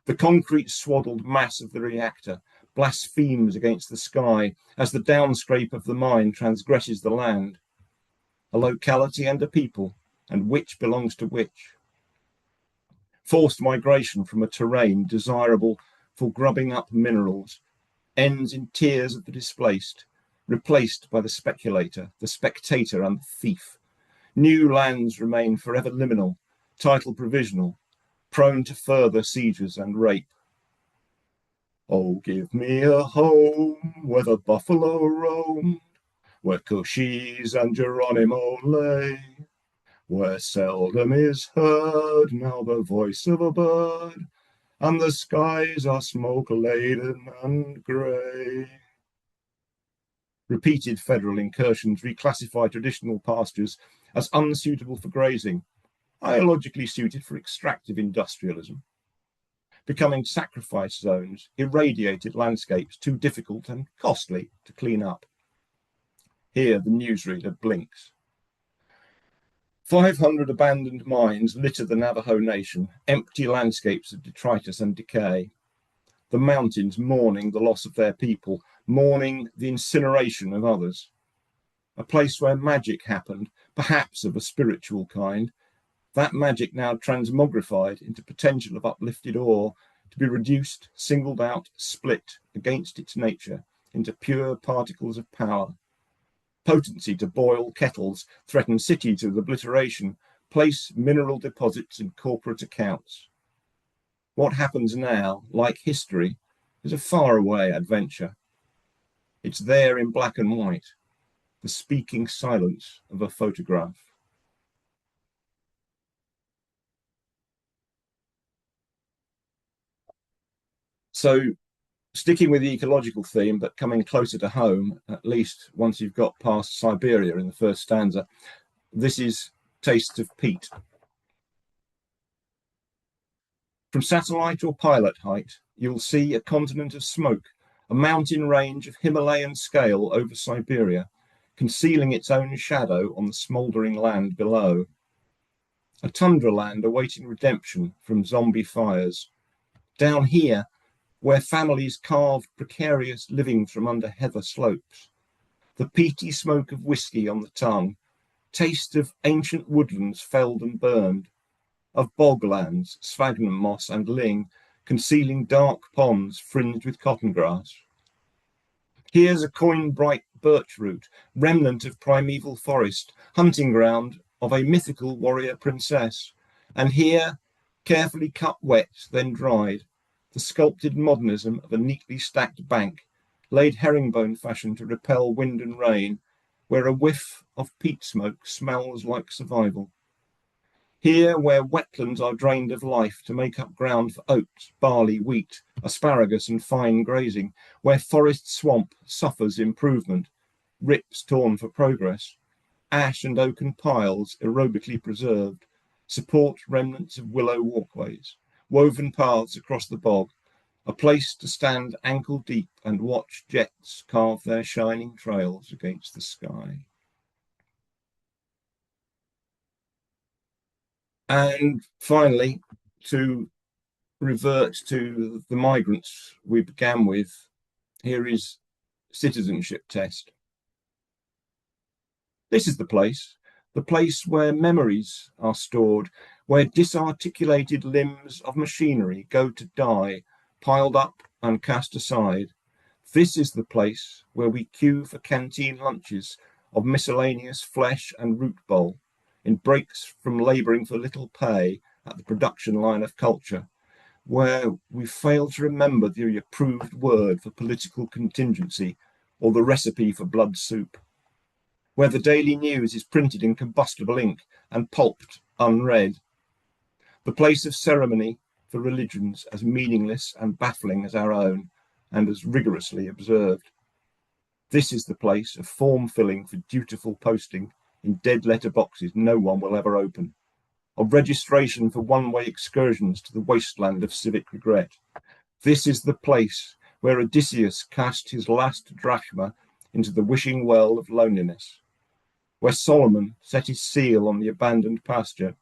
The concrete swaddled mass of the reactor blasphemes against the sky as the downscrape of the mine transgresses the land. A locality and a people, and which belongs to which. Forced migration from a terrain desirable for grubbing up minerals ends in tears of the displaced, replaced by the speculator, the spectator and the thief. New lands remain forever liminal, title provisional, prone to further sieges and rape. Oh, give me a home where the buffalo roam, where Cochise and Geronimo lay, where seldom is heard now the voice of a bird, and the skies are smoke-laden and grey. Repeated federal incursions reclassify traditional pastures as unsuitable for grazing, biologically suited for extractive industrialism. Becoming sacrifice zones, irradiated landscapes too difficult and costly to clean up. Here the newsreader blinks. 500 abandoned mines litter the Navajo Nation, empty landscapes of detritus and decay. The mountains mourning the loss of their people, mourning the incineration of others. A place where magic happened, perhaps of a spiritual kind. That magic now transmogrified into potential of uplifted ore, to be reduced, singled out, split against its nature into pure particles of power. Potency to boil kettles, threaten cities with obliteration, place mineral deposits in corporate accounts. What happens now, like history, is a faraway adventure. It's there in black and white, the speaking silence of a photograph. So, sticking with the ecological theme, but coming closer to home, at least once you've got past Siberia in the first stanza, this is Tastes of Peat. From satellite or pilot height, you'll see a continent of smoke, a mountain range of Himalayan scale over Siberia, concealing its own shadow on the smouldering land below. A tundra land awaiting redemption from zombie fires. Down here, where families carved precarious livings from under heather slopes. The peaty smoke of whiskey on the tongue, taste of ancient woodlands felled and burned, of boglands, sphagnum moss and ling, concealing dark ponds fringed with cotton grass. Here's a coin-bright birch root, remnant of primeval forest, hunting ground of a mythical warrior princess. And here, carefully cut wet, then dried, the sculpted modernism of a neatly stacked bank, laid herringbone fashion to repel wind and rain, where a whiff of peat smoke smells like survival. Here, where wetlands are drained of life to make up ground for oats, barley, wheat, asparagus, and fine grazing, where forest swamp suffers improvement, rips torn for progress, ash and oaken piles aerobically preserved, support remnants of willow walkways, woven paths across the bog, a place to stand ankle deep and watch jets carve their shining trails against the sky. And finally, to revert to the migrants we began with, here is citizenship test. This is the place where memories are stored, where disarticulated limbs of machinery go to die, piled up and cast aside. This is the place where we queue for canteen lunches of miscellaneous flesh and root bowl, in breaks from labouring for little pay at the production line of culture, where we fail to remember the approved word for political contingency or the recipe for blood soup, where the daily news is printed in combustible ink and pulped unread, the place of ceremony for religions as meaningless and baffling as our own, and as rigorously observed. This is the place of form filling for dutiful posting in dead letter boxes no one will ever open, of registration for one-way excursions to the wasteland of civic regret. This is the place where Odysseus cast his last drachma into the wishing well of loneliness, where Solomon set his seal on the abandoned pasture,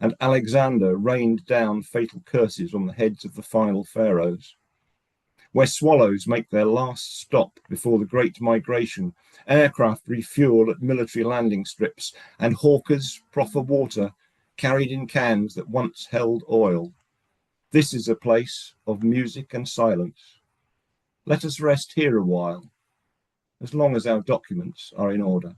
and Alexander rained down fatal curses on the heads of the final pharaohs, where swallows make their last stop before the Great Migration, aircraft refuel at military landing strips, and hawkers proffer water carried in cans that once held oil. This is a place of music and silence. Let us rest here a while, as long as our documents are in order.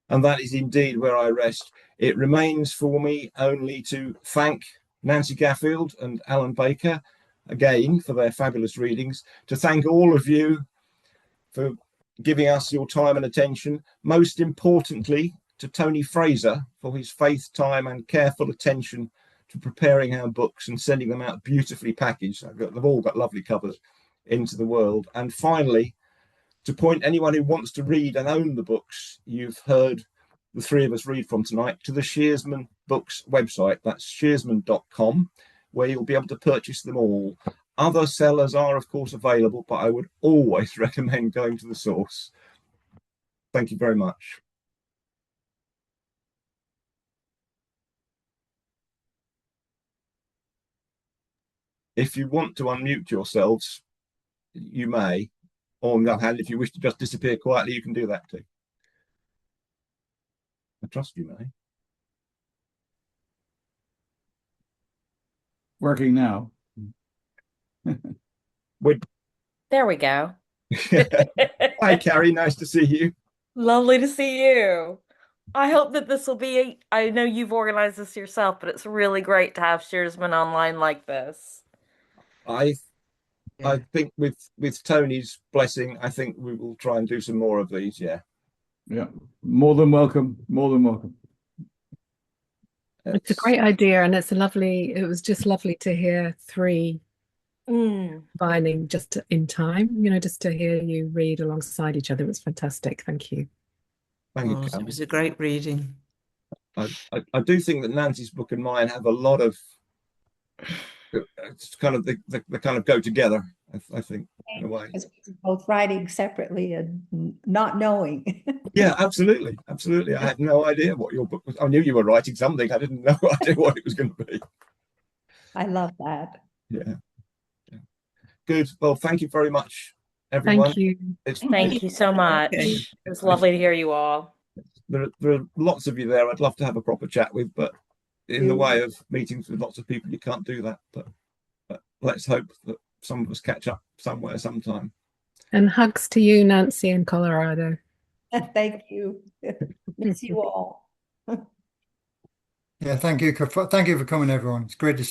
And that is indeed where I rest. It remains for me only to thank Nancy Gaffield and Alan Baker again for their fabulous readings, to thank all of you for giving us your time and attention, most importantly to Tony Fraser for his faith, time and careful attention to preparing our books and sending them out beautifully packaged. They've all got lovely covers into the world. And finally, to point anyone who wants to read and own the books you've heard the three of us read from tonight to the Shearsman Books website. That's shearsman.com, where you'll be able to purchase them all. Other sellers are, of course, available, but I would always recommend going to the source. Thank you very much. If you want to unmute yourselves, you may. Or on the other hand, if you wish to just disappear quietly, you can do that too. I trust you may. Working now. There we go. Hi, Carrie. Nice to see you. Lovely to see you. I hope that this will be, I know you've organized this yourself, but it's really great to have Shearsman online like this. I think with Tony's blessing, I think we will try and do some more of these. Yeah. Yeah. More than welcome. More than welcome. It's a great idea, and it was just lovely to hear three combining just in time, just to hear you read alongside each other. It was fantastic. Thank you. Thank you, Carol. It was a great reading. I do think that Nancy's book and mine have a lot of it's kind of the kind of go together, I think, in a way. Both writing separately and not knowing. Yeah, absolutely. I had no idea what your book was. I knew you were writing something. I didn't know idea what it was going to be. I love that. Yeah. Good. Well, thank you very much, everyone. Thank you. Thank you so much. Okay. It was lovely to hear you all. There are lots of you there I'd love to have a proper chat with, but in the way of meetings with lots of people, you can't do that. But let's hope that some of us catch up somewhere sometime. And hugs to you, Nancy, in Colorado. Thank you. Miss you all. Yeah, thank you for coming, everyone. It's great to see